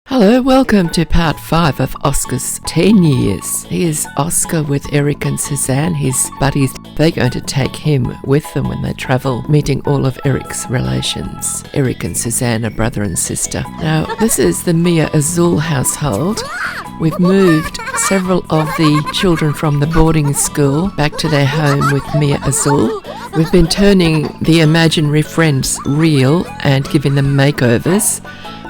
Hello, welcome to part 5 of Oscar's teen years. Here's Oscar with Eric and Suzanne, his buddies. They're going to take him with them when they travel, meeting all of Eric's relations. Eric and Suzanne are brother and sister. Now, this is the Mia Azul household. We've moved several of the children from the boarding school back to their home with Mia Azul. We've been turning the imaginary friends real and giving them makeovers.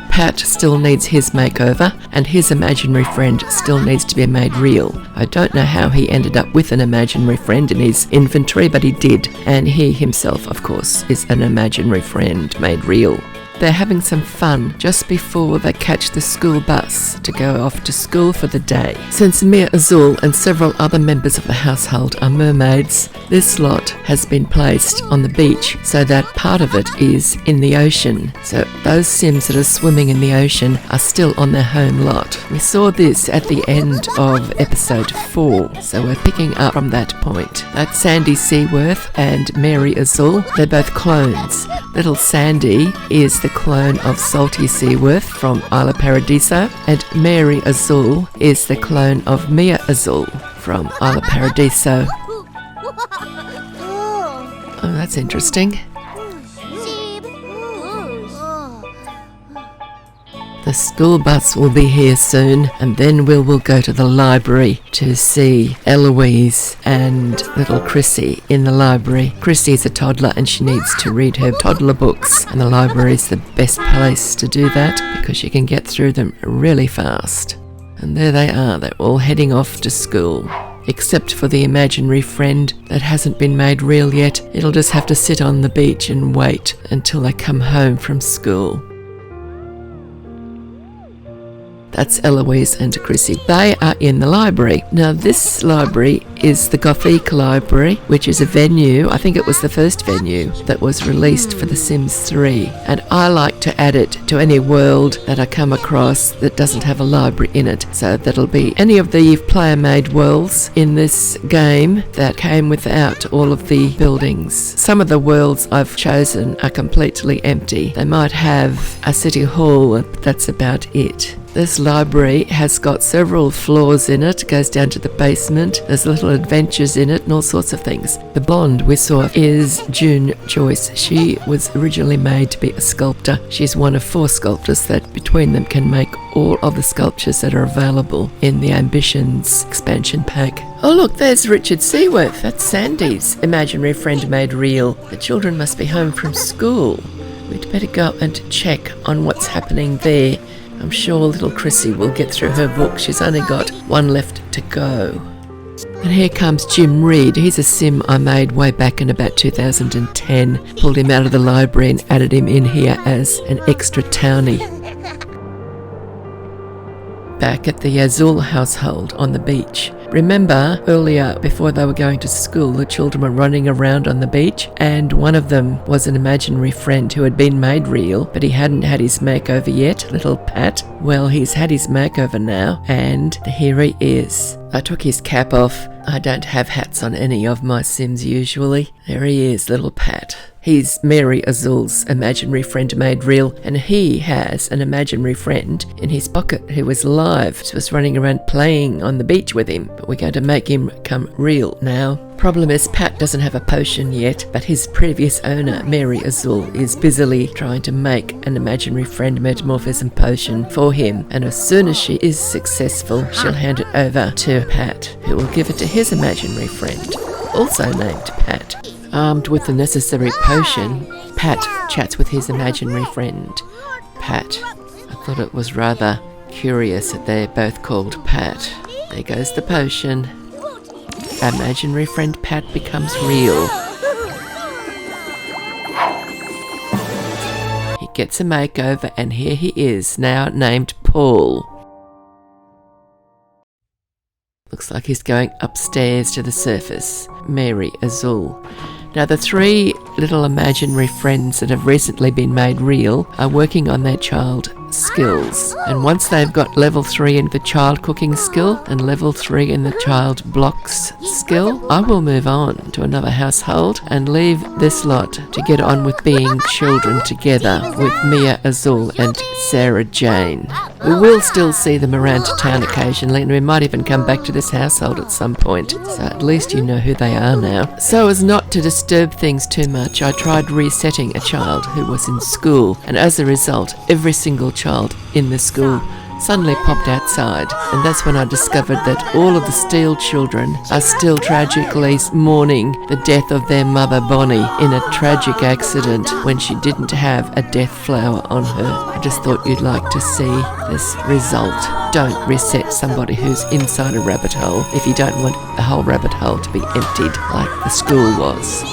Pat still needs his makeover, and his imaginary friend still needs to be made real. I don't know how he ended up with an imaginary friend in his inventory, but he did. And he himself, of course, is an imaginary friend made real. They're having some fun just before they catch the school bus to go off to school for the day. Since Mia Azul and several other members of the household are mermaids, this lot has been placed on the beach so that part of it is in the ocean. So those Sims that are swimming in the ocean are still on their home lot. We saw this at the end of episode 4, so we're picking up from that point. That's Sandy Seaworth and Mary Azul. They're both clones. Little Sandy is the clone of Salty Seaworth from Isla Paradiso, and Mary Azul is the clone of Mia Azul from Isla Paradiso. Oh, that's interesting. The school bus will be here soon, and then we'll go to the library to see Eloise and little Chrissy in the library. Chrissy is a toddler and she needs to read her toddler books, and the library is the best place to do that because you can get through them really fast. And there they are, they're all heading off to school. Except for the imaginary friend that hasn't been made real yet. It'll just have to sit on the beach and wait until they come home from school. That's Eloise and Chrissy. They are in the library. Now this library is the Gothic Library, which is a venue, I think it was the first venue that was released for The Sims 3. And I like to add it to any world that I come across that doesn't have a library in it. So that'll be any of the player-made worlds in this game that came without all of the buildings. Some of the worlds I've chosen are completely empty. They might have a city hall, but that's about it. This library has got several floors in it, goes down to the basement, there's little adventures in it and all sorts of things. The blonde we saw is June Joyce. She was originally made to be a sculptor. She's one of 4 sculptors that between them can make all of the sculptures that are available in the Ambitions expansion pack. Oh look, there's Richard Seaworth. That's Sandy's imaginary friend made real. The children must be home from school. We'd better go and check on what's happening there. I'm sure little Chrissy will get through her book. She's only got one left to go. And here comes Jim Reed. He's a sim I made way back in about 2010. Pulled him out of the library and added him in here as an extra townie. Back at the Azul household on the beach. Remember earlier, before they were going to school, the children were running around on the beach, and one of them was an imaginary friend who had been made real, but he hadn't had his makeover yet, little Pat. Well, he's had his makeover now, and here he is. I took his cap off. I don't have hats on any of my Sims usually. There he is, little Pat. He's Mary Azul's imaginary friend made real, and he has an imaginary friend in his pocket who was alive. She was running around playing on the beach with him, but we're going to make him come real now. Problem is, Pat doesn't have a potion yet, but his previous owner, Mary Azul, is busily trying to make an imaginary friend metamorphism potion for him, and as soon as she is successful, she'll hand it over to Pat, who will give it to his imaginary friend, also named Pat. Armed with the necessary potion, Pat chats with his imaginary friend, Pat. I thought it was rather curious that they're both called Pat. There goes the potion. Imaginary friend Pat becomes real. He gets a makeover, and here he is, now named Paul. Looks like he's going upstairs to the surface. Mary Azul. Now the 3 little imaginary friends that have recently been made real are working on their child skills. And once they've got level 3 in the child cooking skill and level 3 in the child blocks skill, I will move on to another household and leave this lot to get on with being children together with Mia Azul and Sarah Jane. We will still see them around town occasionally, and we might even come back to this household at some point, so at least you know who they are now. So as not to disturb things too much, I tried resetting a child who was in school, and as a result, every single child in the school suddenly popped outside, and that's when I discovered that all of the Steele children are still tragically mourning the death of their mother Bonnie in a tragic accident when she didn't have a death flower on her. I just thought you'd like to see this result. Don't reset somebody who's inside a rabbit hole if you don't want the whole rabbit hole to be emptied like the school was.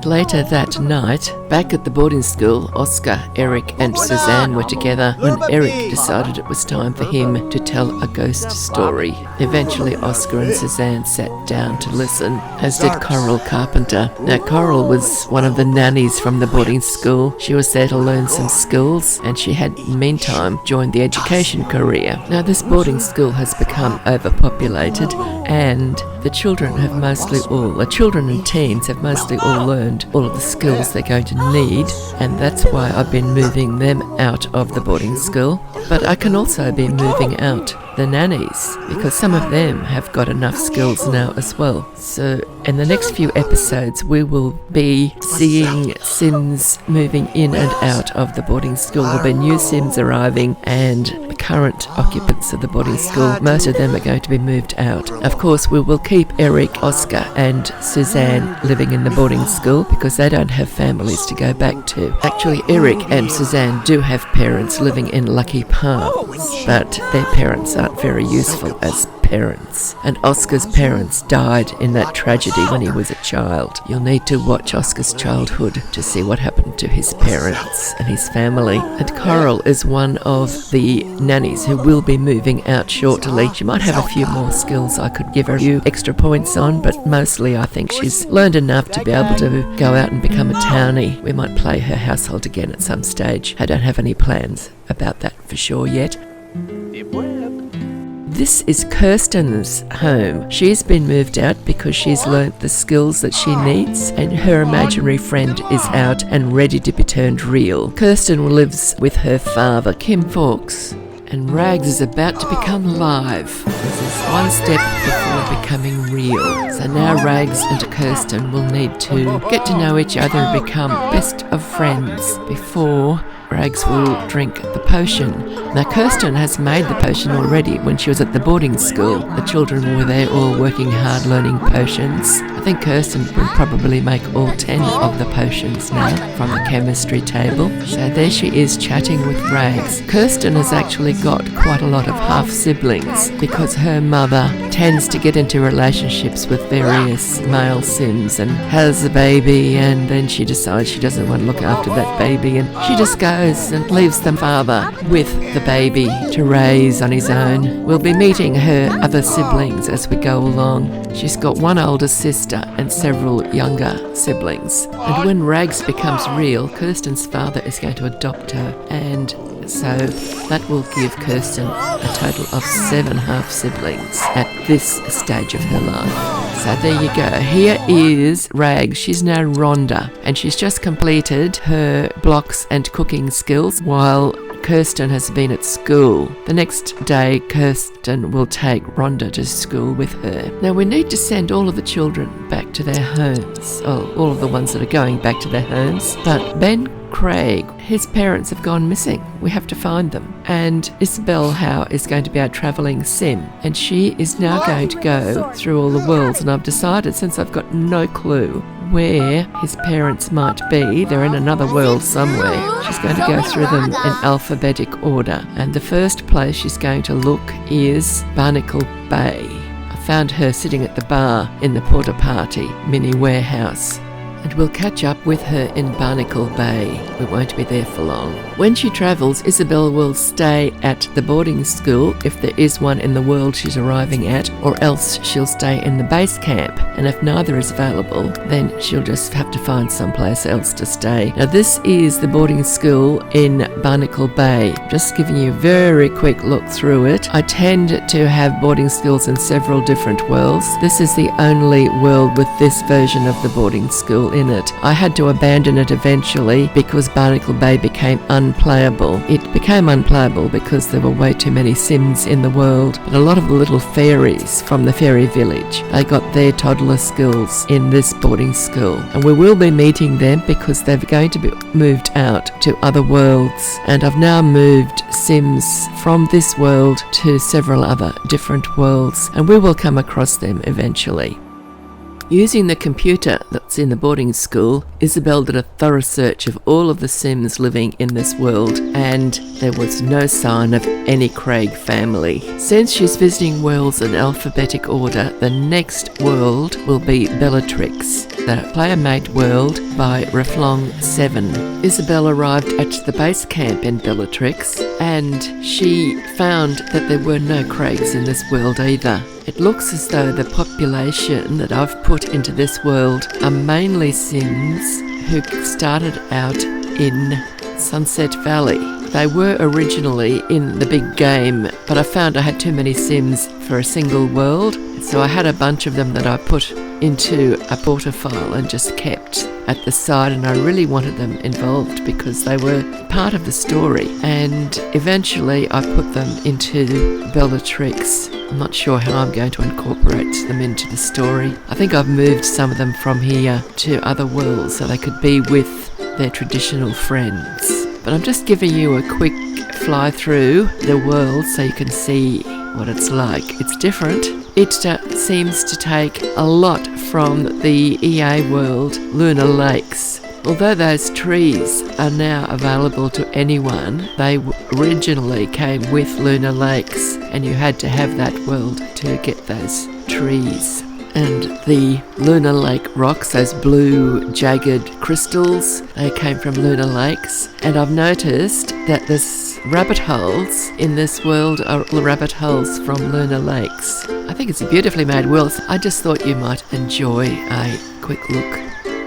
Later that night, back at the boarding school, Oscar, Eric and Suzanne were together when Eric decided it was time for him to tell a ghost story. Eventually Oscar and Suzanne sat down to listen, as did Coral Carpenter. Now Coral was one of the nannies from the boarding school. She was there to learn some skills, and she had meantime joined the education career. Now this boarding school has become overpopulated, and the children and teens have mostly all learned all of the skills they're going to need, and that's why I've been moving them out of the boarding school. But I can also be moving out the nannies, because some of them have got enough skills now as well. So in the next few episodes we will be seeing Sims moving in and out of the boarding school. There'll be new Sims arriving, and the current occupants of the boarding school, most of them are going to be moved out. Of course we will keep Eric, Oscar and Suzanne living in the boarding school because they don't have families to go back to. Actually Eric and Suzanne do have parents living in Lucky Palms, but their parents aren't very useful as parents, and Oscar's parents died in that tragedy when he was a child. You'll need to watch Oscar's childhood to see what happened to his parents and his family. And Coral is one of the nannies who will be moving out shortly. She might have a few more skills I could give her a few extra points on, but mostly I think she's learned enough to be able to go out and become a townie. We might play her household again at some stage. I don't have any plans about that for sure yet. This is Kirsten's home. She's been moved out because she's learnt the skills that she needs, and her imaginary friend is out and ready to be turned real. Kirsten lives with her father, Kim Fawkes, and Rags is about to become live. This is one step before becoming real. So now Rags and Kirsten will need to get to know each other and become best of friends before Rags will drink the potion. Now Kirsten has made the potion already when she was at the boarding school. The children were there all working hard learning potions. I think Kirsten will probably make all 10 of the potions now from the chemistry table. So there she is chatting with Rags. Kirsten has actually got quite a lot of half siblings because her mother tends to get into relationships with various male Sims and has a baby, and then she decides she doesn't want to look after that baby, and she just goes and leaves the father with the baby to raise on his own. We'll be meeting her other siblings as we go along. She's got one older sister and several younger siblings. And when Rags becomes real, Kirsten's father is going to adopt her, and so that will give Kirsten a total of 7 half siblings at this stage of her life. So there you go. Here is Rags. She's now Rhonda, and she's just completed her blocks and cooking skills while Kirsten has been at school. The next day, Kirsten will take Rhonda to school with her. Now, we need to send all of the children back to their homes. Oh, all of the ones that are going back to their homes. But Ben Craig, his parents have gone missing. We have to find them. And Isabel Howe is going to be our travelling sim, and she is now going to go through all the worlds. And I've decided, since I've got no clue where his parents might be, they're in another world somewhere, she's going to go through them in alphabetic order. And the first place she's going to look is Barnacle Bay. I found her sitting at the bar in the Porta Party mini warehouse, and we'll catch up with her in Barnacle Bay. We won't be there for long. When she travels, Isabel will stay at the boarding school if there is one in the world she's arriving at, or else she'll stay in the base camp, and if neither is available, then she'll just have to find someplace else to stay. Now this is the boarding school in Barnacle Bay. Just giving you a very quick look through it. I tend to have boarding schools in several different worlds. This is the only world with this version of the boarding school in it. I had to abandon it eventually because Barnacle Bay became unplayable. It became unplayable because there were way too many Sims in the world. But a lot of the little fairies from the fairy village, they got their toddler skills in this boarding school. And we will be meeting them because they're going to be moved out to other worlds. And I've now moved Sims from this world to several other different worlds, and we will come across them eventually. Using the computer that's in the boarding school, Isabel did a thorough search of all of the Sims living in this world, and there was no sign of any Craig family. Since she's visiting worlds in alphabetic order, the next world will be Bellatrix, the player-made world by Reflong 7. Isabel arrived at the base camp in Bellatrix, and she found that there were no Craigs in this world either. It looks as though the population that I've put into this world are mainly Sims who started out in Sunset Valley. They were originally in the big game, but I found I had too many Sims for a single world, so I had a bunch of them that I put into a porter file and just kept at the side, and I really wanted them involved because they were part of the story, and eventually I put them into Bellatrix. I'm not sure how I'm going to incorporate them into the story. I think I've moved some of them from here to other worlds so they could be with their traditional friends. But I'm just giving you a quick fly through the world so you can see what it's like. It's different. It seems to take a lot from the EA world, Lunar Lakes. Although those trees are now available to anyone, they originally came with Lunar Lakes, and you had to have that world to get those trees. And the Lunar Lake rocks, those blue jagged crystals, they came from Lunar Lakes. And I've noticed that there's rabbit holes in this world are rabbit holes from Lunar Lakes. I think it's a beautifully made world. So I just thought you might enjoy a quick look.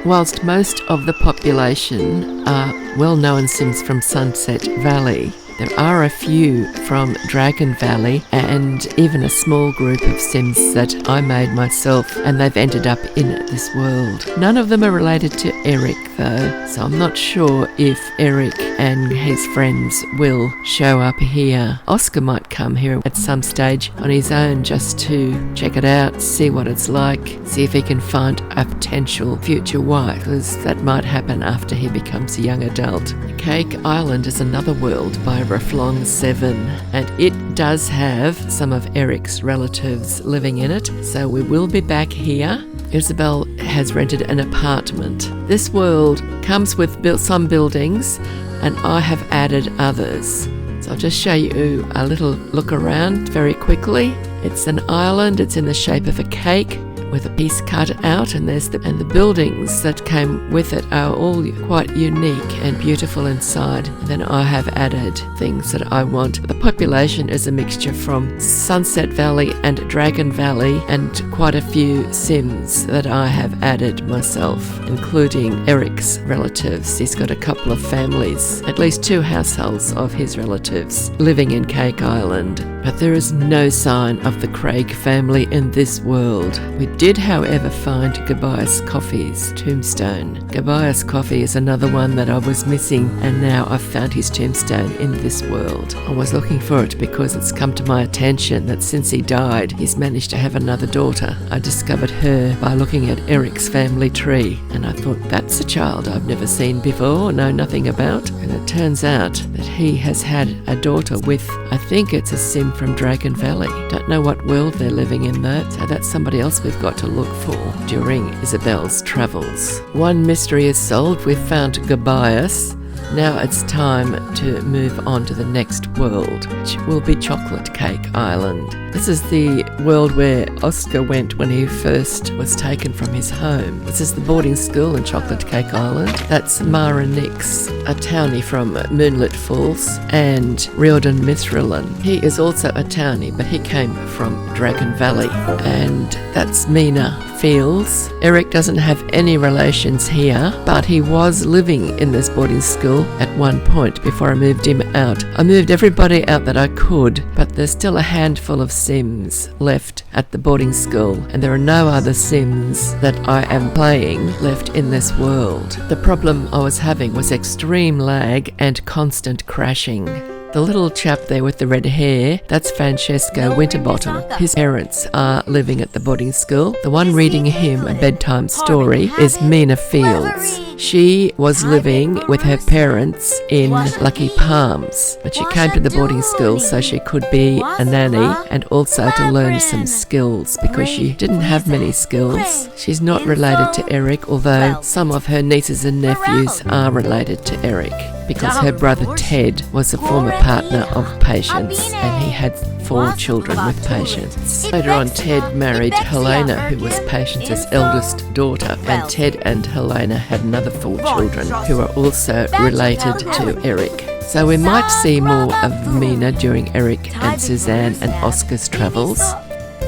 Whilst most of the population are well-known Sims from Sunset Valley, there are a few from Dragon Valley and even a small group of Sims that I made myself, and they've ended up in this world. None of them are related to Eric though, so I'm not sure if Eric and his friends will show up here. Oscar might come here at some stage on his own just to check it out, see what it's like, see if he can find a potential future wife, because that might happen after he becomes a young adult. Cake Island is another world by Reflong 7, and it does have some of Eric's relatives living in it, so we will be back here. Isabel has rented an apartment. This world comes with some buildings, and I have added others. So I'll just show you a little look around very quickly. It's an island, it's in the shape of a cake with a piece cut out, and the buildings that came with it are all quite unique and beautiful inside. And then I have added things that I want. The population is a mixture from Sunset Valley and Dragon Valley, and quite a few Sims that I have added myself, including Eric's relatives. He's got a couple of families, at least 2 households of his relatives living in Cake Island. But there is no sign of the Craig family in this world. We did, however, find Gobias Koffi's tombstone. Gobias Koffi is another one that I was missing, and now I've found his tombstone in this world. I was looking for it because it's come to my attention that since he died, he's managed to have another daughter. I discovered her by looking at Eric's family tree, and I thought, that's a child I've never seen before, know nothing about. And it turns out that he has had a daughter with, I think it's a Sim from Dragon Valley. Don't know what world they're living in though, so that's somebody else we've got to look for during Isabel's travels. One mystery is solved. We've found Gobias. Now it's time to move on to the next world, which will be Chocolate Cake Island. This is the world where Oscar went when he first was taken from his home. This is the boarding school in Chocolate Cake Island. That's Mara Nix, a townie from Moonlight Falls, and Riordan Mithrilin. He is also a townie, but he came from Dragon Valley. And that's Mina Fields. Eric doesn't have any relations here, but he was living in this boarding school at one point before I moved him out. I moved everybody out that I could, but there's still a handful of Sims left at the boarding school, and there are no other Sims that I am playing left in this world. The problem I was having was extreme lag and constant crashing. The little chap there with the red hair, that's Francesco Winterbottom. His parents are living at the boarding school. The one reading him a bedtime story is Mina Fields. She was living with her parents in Lucky Palms, but she came to the boarding school so she could be a nanny and also to learn some skills because she didn't have many skills. She's not related to Eric, although some of her nieces and nephews are related to Eric, because her brother Ted was a former partner of Patience and he had 4 children with Patience. Later on, Ted married Helena, who was Patience's eldest daughter, and Ted and Helena had another 4 children who are also related to Eric. So we might see more of Mina during Eric and Suzanne and Oscar's travels.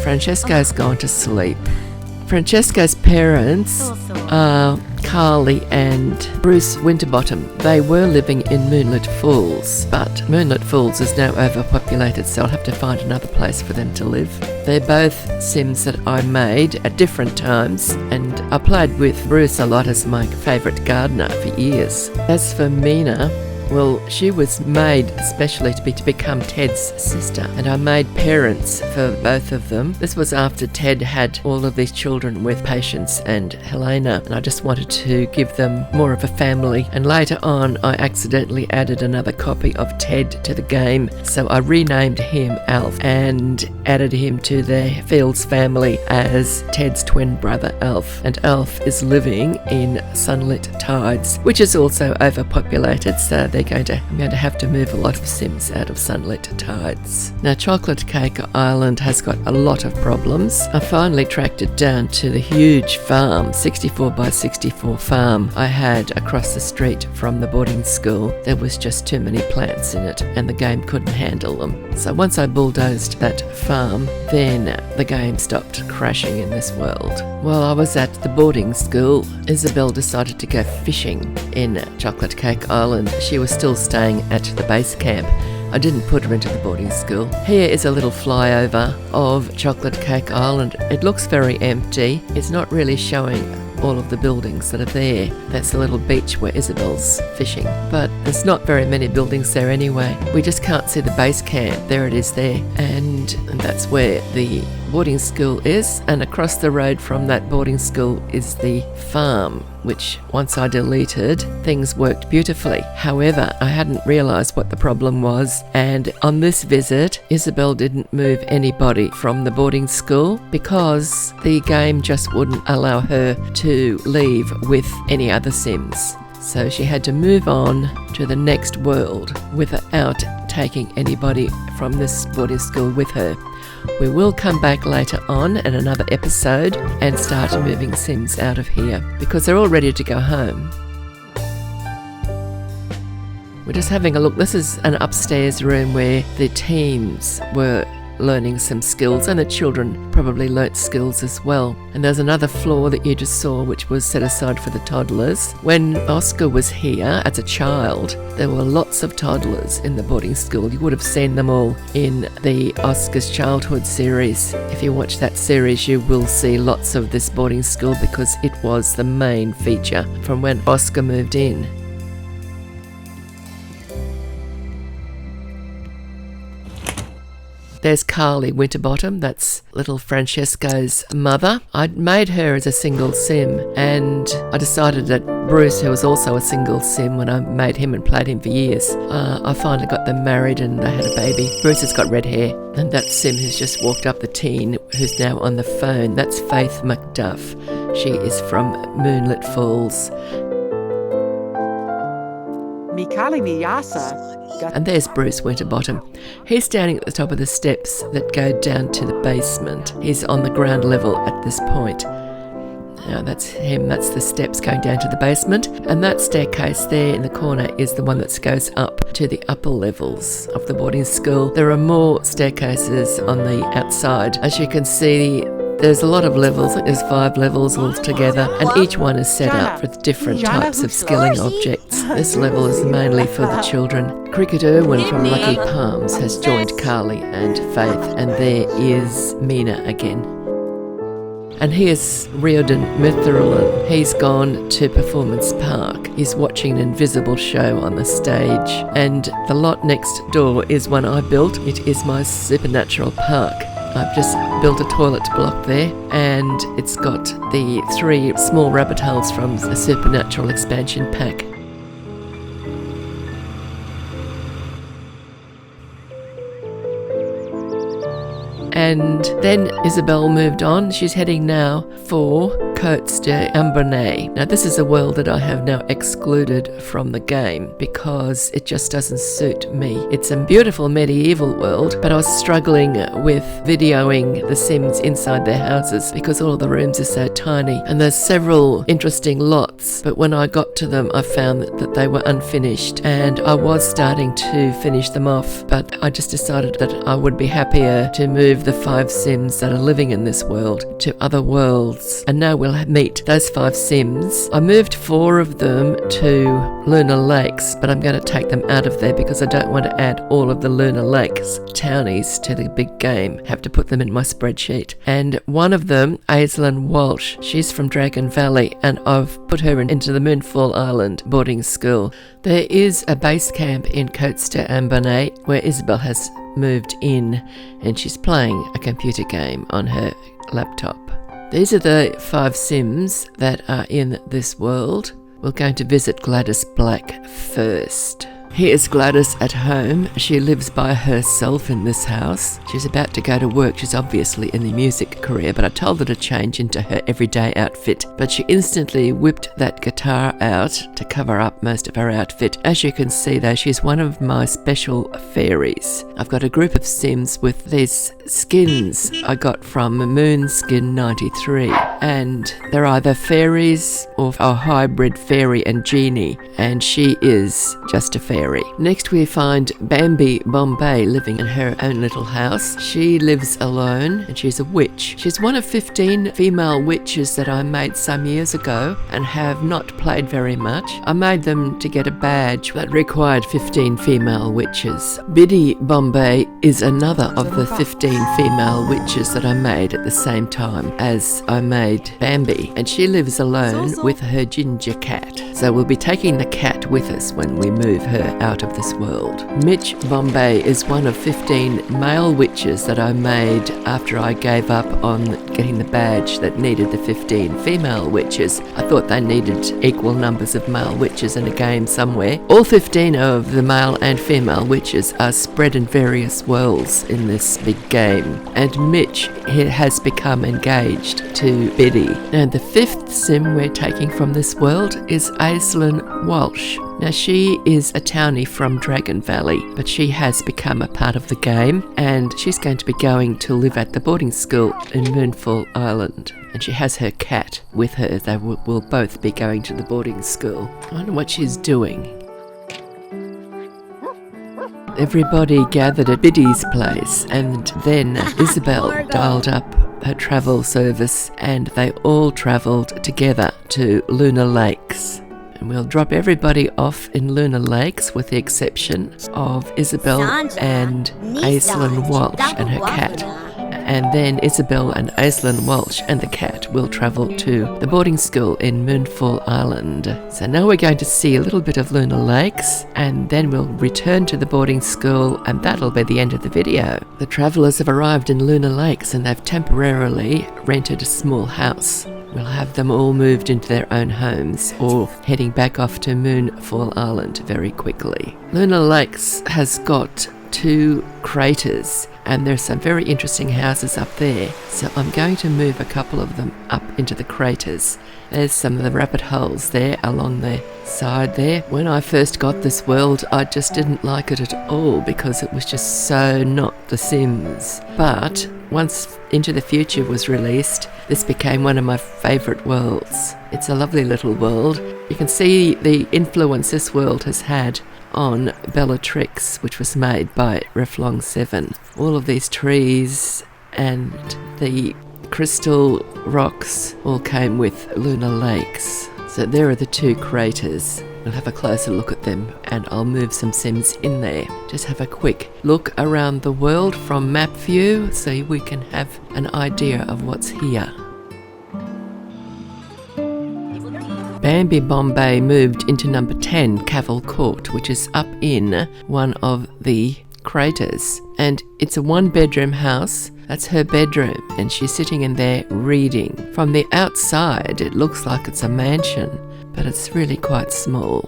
Francesco's gone to sleep. Francesco's parents are Carly and Bruce Winterbottom. They were living in Moonlight Falls, but Moonlight Falls is now overpopulated, so I'll have to find another place for them to live. They're both Sims that I made at different times, and I played with Bruce a lot as my favourite gardener for years. As for Mina, well, she was made especially to become Ted's sister, and I made parents for both of them. This was after Ted had all of these children with Patience and Helena, and I just wanted to give them more of a family. And later on, I accidentally added another copy of Ted to the game, so I renamed him Alf and added him to the Fields family as Ted's twin brother Alf. And Alf is living in Sunlit Tides, which is also overpopulated, so I'm going to have to move a lot of Sims out of Sunlit Tides. Now, Chocolate Cake Island has got a lot of problems. I finally tracked it down to the huge farm, 64 by 64 farm I had across the street from the boarding school. There was just too many plants in it, and the game couldn't handle them. So once I bulldozed that farm, then the game stopped crashing in this world. While I was at the boarding school, Isabel decided to go fishing in Chocolate Cake Island. She was still staying at the base camp. I didn't put her into the boarding school. Here is a little flyover of Chocolate Cake Island. It looks very empty. It's not really showing all of the buildings that are there. That's the little beach where Isabel's fishing. But there's not very many buildings there anyway. We just can't see the base camp. There it is there. And that's where the boarding school is. And across the road from that boarding school is the farm, which once I deleted, things worked beautifully. However, I hadn't realised what the problem was, and on this visit, Isabel didn't move anybody from the boarding school because the game just wouldn't allow her to leave with any other Sims. So she had to move on to the next world without taking anybody from this boarding school with her. We will come back later on in another episode and start moving Sims out of here because they're all ready to go home. We're just having a look. This is an upstairs room where the teams were learning some skills, and the children probably learnt skills as well. And there's another floor that you just saw which was set aside for the toddlers. When Oscar was here as a child, there were lots of toddlers in the boarding school. You would have seen them all in the Oscar's Childhood series. If you watch that series, you will see lots of this boarding school because it was the main feature from when Oscar moved in. There's Carly Winterbottom, that's little Francesco's mother. I'd made her as a single Sim, and I decided that Bruce, who was also a single Sim when I made him and played him for years, I finally got them married and they had a baby. Bruce has got red hair, and that Sim who's just walked up the teen, who's now on the phone, that's Faith McDuff. She is from Moonlight Falls. And there's Bruce Winterbottom. He's standing at the top of the steps that go down to the basement. He's on the ground level at this point. Now that's him, that's the steps going down to the basement. And that staircase there in the corner is the one that goes up to the upper levels of the boarding school. There are more staircases on the outside. As you can see, there's a lot of levels. I think there's 5 levels altogether, and each one is set up with different types of skilling objects. This level is mainly for the children. Cricket Irwin from Lucky Palms has joined Carly and Faith, and there is Mina again. And here's Riordan Mitherland. He's gone to Performance Park. He's watching an invisible show on the stage. And the lot next door is one I built. It is my supernatural park. I've just built a toilet block there, and it's got the 3 small rabbit holes from a supernatural expansion pack. And then Isabel moved on. She's heading now for Cotes d'Ambernay. Now this is a world that I have now excluded from the game because it just doesn't suit me. It's a beautiful medieval world, but I was struggling with videoing the Sims inside their houses because all of the rooms are so tiny, and there's several interesting lots, but when I got to them I found that they were unfinished, and I was starting to finish them off, but I just decided that I would be happier to move the 5 Sims that are living in this world to other worlds, and now we'll meet those 5 Sims. I moved 4 of them to Lunar Lakes, but I'm going to take them out of there because I don't want to add all of the Lunar Lakes townies to the big game. I have to put them in my spreadsheet. And one of them, Aislinn Walsh, she's from Dragon Valley, and I've put her into the Moonfall Island boarding school. There is a base camp in Cotes d'Ambernay where Isabel has moved in, and she's playing a computer game on her laptop. These are the 5 Sims that are in this world. We're going to visit Gladys Black first. Here's Gladys at home. She lives by herself in this house. She's about to go to work. She's obviously in the music career, but I told her to change into her everyday outfit. But she instantly whipped that guitar out to cover up most of her outfit. As you can see though, she's one of my special fairies. I've got a group of Sims with these skins I got from Moonskin 93, and they're either fairies or a hybrid fairy and genie, and she is just a fairy. Next we find Bambi Bombay living in her own little house. She lives alone and she's a witch. She's one of 15 female witches that I made some years ago and have not played very much. I made them to get a badge that required 15 female witches. Biddy Bombay is another of the 15 female witches that I made at the same time as I made Bambi, and she lives alone with her ginger cat. So we'll be taking the cat with us when we move her out of this world. Mitch Bombay is one of 15 male witches that I made after I gave up on getting the badge that needed the 15 female witches. I thought they needed equal numbers of male witches in a game somewhere. All 15 of the male and female witches are spread in various worlds in this big game, and Mitch has become engaged to Biddy. And the 5th Sim we're taking from this world is Aislinn Walsh. Now she is a townie from Dragon Valley, but she has become a part of the game, and she's going to be going to live at the boarding school in Moonfall Island. And she has her cat with her. They will both be going to the boarding school. I wonder what she's doing. Everybody gathered at Biddy's place, and then Isabel dialed up her travel service, and they all travelled together to Lunar Lakes. And we'll drop everybody off in Lunar Lakes with the exception of Isabel and Aislinn Walsh and her cat. And then Isabel and Aislinn Walsh and the cat will travel to the boarding school in Moonfall Island. So now we're going to see a little bit of Lunar Lakes, and then we'll return to the boarding school, and that'll be the end of the video. The travellers have arrived in Lunar Lakes and they've temporarily rented a small house. We'll have them all moved into their own homes or heading back off to Moonfall Island very quickly. Lunar Lakes has got 2 craters. and there's some very interesting houses up there. So I'm going to move a couple of them up into the craters. There's some of the rabbit holes there along the side there. When I first got this world, I just didn't like it at all because it was just so not The Sims. But once Into the Future was released, this became one of my favourite worlds. It's a lovely little world. You can see the influence this world has had on Bellatrix, which was made by Reflong 7. All of these trees and the crystal rocks all came with Lunar Lakes. So there are the two craters. We'll have a closer look at them and I'll move some Sims in there. Just have a quick look around the world from map view so we can have an idea of what's here. Bambi Bombay moved into number 10, Cavil Court, which is up in one of the craters. And it's a one-bedroom house. That's her bedroom, and she's sitting in there reading. From the outside, it looks like it's a mansion, but it's really quite small.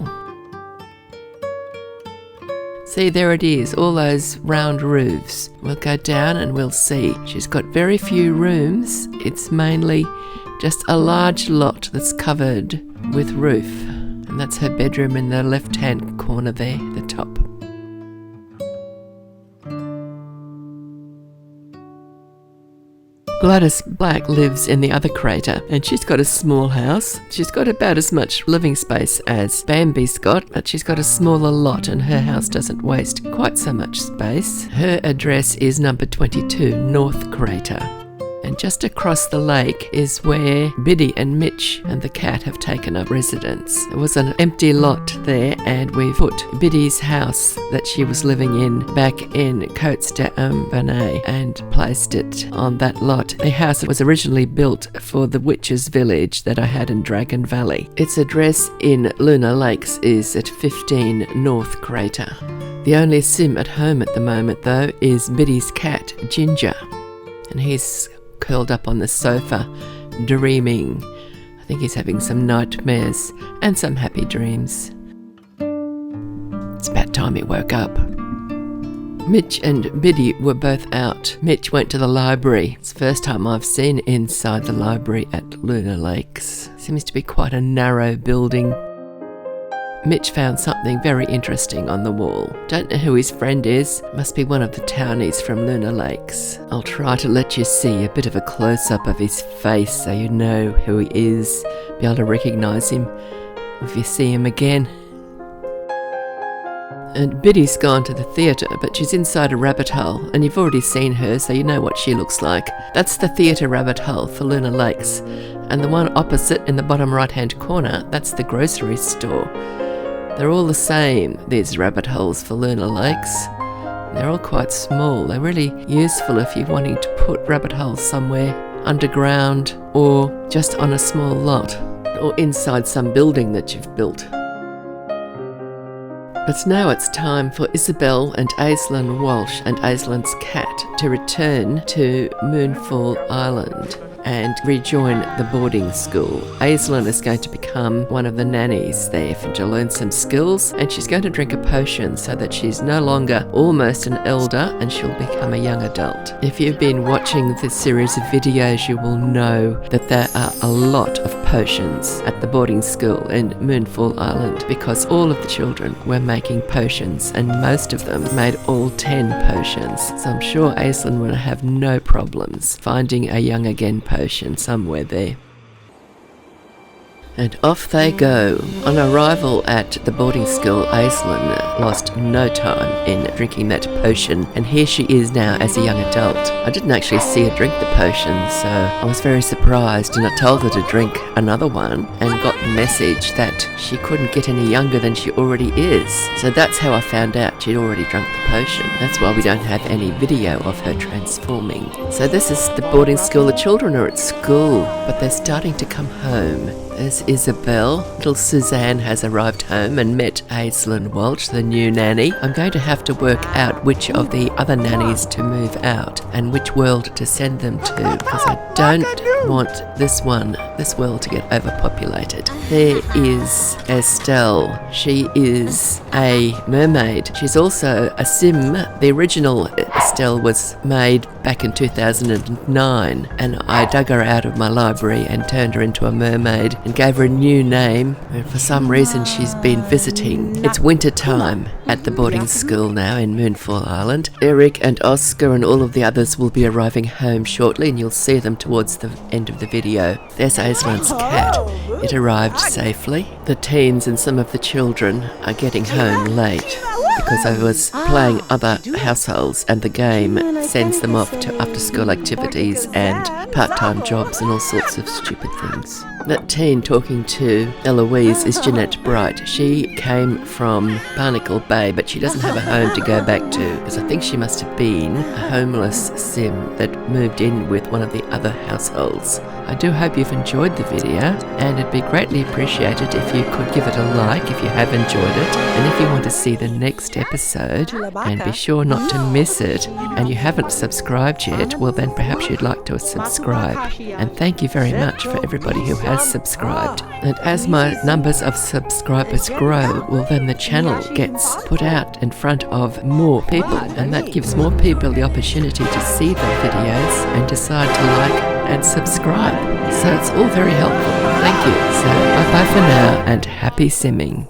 See, there it is, all those round roofs. We'll go down and we'll see. She's got very few rooms. It's mainly just a large lot that's covered with roof. And that's her bedroom in the left-hand corner there, the top. Gladys Black lives in the other crater, and she's got a small house. She's got about as much living space as Bambi's got, but she's got a smaller lot and her house doesn't waste quite so much space. Her address is number 22, North Crater. And just across the lake is where Biddy and Mitch and the cat have taken up residence. There was an empty lot there, and we put Biddy's house that she was living in back in Cotes and placed it on that lot. The house was originally built for the witches' village that I had in Dragon Valley. Its address in Lunar Lakes is at 15 North Crater. The only Sim at home at the moment, though, is Biddy's cat, Ginger. And he's curled up on the sofa, dreaming. I think he's having some nightmares and some happy dreams. It's about time he woke up. Mitch and Biddy were both out. Mitch went to the library. It's the first time I've seen inside the library at Lunar Lakes. Seems to be quite a narrow building. Mitch found something very interesting on the wall. Don't know who his friend is. Must be one of the townies from Lunar Lakes. I'll try to let you see a bit of a close-up of his face so you know who he is. Be able to recognise him if you see him again. And Biddy's gone to the theatre, but she's inside a rabbit hole, and you've already seen her, so you know what she looks like. That's the theatre rabbit hole for Lunar Lakes. And the one opposite in the bottom right-hand corner, that's the grocery store. They're all the same, these rabbit holes for Lunar Lakes. They're all quite small. They're really useful if you're wanting to put rabbit holes somewhere underground or just on a small lot or inside some building that you've built. But now it's time for Isabel and Aislinn Walsh and Aislinn's cat to return to Moonfall Island and rejoin the boarding school. Aislinn is going to become one of the nannies there to learn some skills, and she's going to drink a potion so that she's no longer almost an elder and she'll become a young adult. If you've been watching this series of videos, you will know that there are a lot of potions at the boarding school in Moonfall Island because all of the children were making potions and most of them made all 10 potions. So I'm sure Aislinn will have no problems finding a young again potion somewhere there. And off they go. On arrival at the boarding school, Aislinn lost no time in drinking that potion, and here she is now as a young adult. I didn't actually see her drink the potion, so I was very surprised, and I told her to drink another one and got the message that she couldn't get any younger than she already is. So that's how I found out she'd already drunk the potion. That's why we don't have any video of her transforming. So this is the boarding school. The children are at school, but they're starting to come home. There's Isabel. Little Suzanne has arrived home and met Aislinn Walsh, the new nanny. I'm going to have to work out which of the other nannies to move out and which world to send them to, because I don't want this world to get overpopulated. There is Estelle. She is a mermaid. She's also a sim. The original Estelle was made back in 2009, and I dug her out of my library and turned her into a mermaid and gave her a new name. And for some reason she's been visiting. It's winter time at the boarding school now in Moonfall Island. Eric and Oscar and all of the others will be arriving home shortly, and you'll see them towards the end of the video. There's Aslan's cat. It arrived safely. The teens and some of the children are getting home late because I was playing other households, and the game sends them off to after-school activities and part-time jobs and all sorts of stupid things. That teen talking to Eloise is Jeanette Bright. She came from Barnacle Bay, but she doesn't have a home to go back to, because I think she must have been a homeless sim that moved in with one of the other households. I do hope you've enjoyed the video, and it'd be greatly appreciated if you could give it a like if you have enjoyed it, and if you want to see the next episode, and be sure not to miss it, and you haven't subscribed yet, well then perhaps you'd like to subscribe. And thank you very much for everybody who has subscribed. And as my numbers of subscribers grow, well then the channel gets put out in front of more people, and that gives more people the opportunity to see the videos and decide to like and subscribe. So it's all very helpful. Thank you. So bye bye for now, and happy simming.